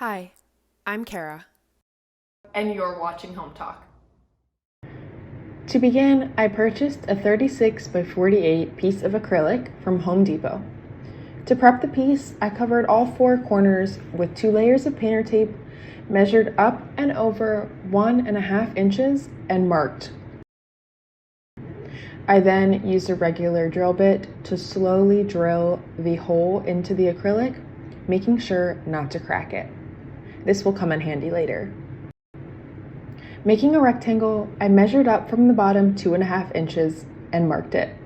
Hi, I'm Kara. And you're watching Hometalk. To begin, I purchased a 36 by 48 piece of acrylic from Home Depot. To prep the piece, I covered all four corners with 2 layers of painter tape, measured up and over 1.5 inches, and marked. I then used a regular drill bit to slowly drill the hole into the acrylic, making sure not to crack it. This will come in handy later. Making a rectangle, I measured up from the bottom 2.5 inches and marked it.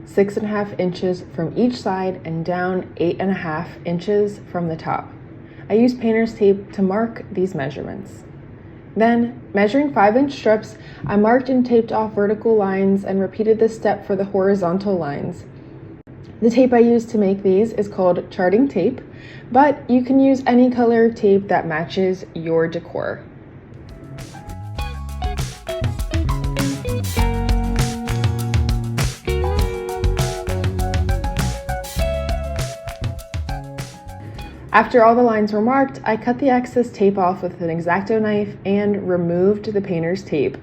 6.5 inches from each side and down 8.5 inches from the top. I used painter's tape to mark these measurements. Then, measuring 5-inch strips, I marked and taped off vertical lines and repeated this step for the horizontal lines. The tape I used to make these is called charting tape, but you can use any color tape that matches your decor. After all the lines were marked, I cut the excess tape off with an X-Acto knife and removed the painter's tape.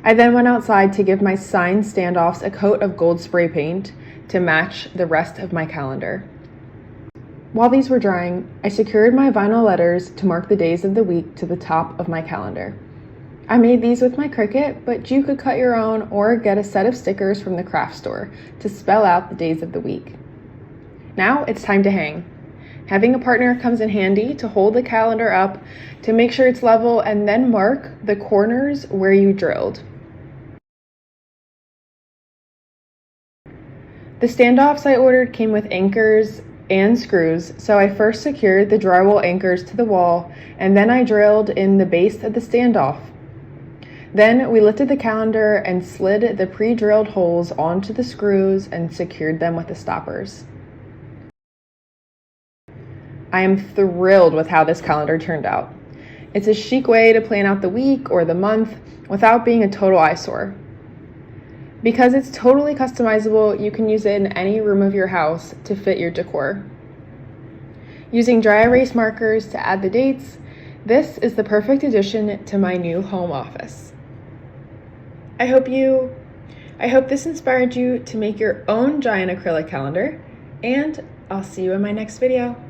I then went outside to give my sign standoffs a coat of gold spray paint to match the rest of my calendar. While these were drying, I secured my vinyl letters to mark the days of the week to the top of my calendar. I made these with my Cricut, but you could cut your own or get a set of stickers from the craft store to spell out the days of the week. Now it's time to hang. Having a partner comes in handy to hold the calendar up to make sure it's level and then mark the corners where you drilled. The standoffs I ordered came with anchors and screws, so I first secured the drywall anchors to the wall and then I drilled in the base of the standoff. Then we lifted the calendar and slid the pre-drilled holes onto the screws and secured them with the stoppers. I am thrilled with how this calendar turned out. It's a chic way to plan out the week or the month without being a total eyesore. Because it's totally customizable, you can use it in any room of your house to fit your decor. Using dry erase markers to add the dates, this is the perfect addition to my new home office. I hope this inspired you to make your own giant acrylic calendar, and I'll see you in my next video.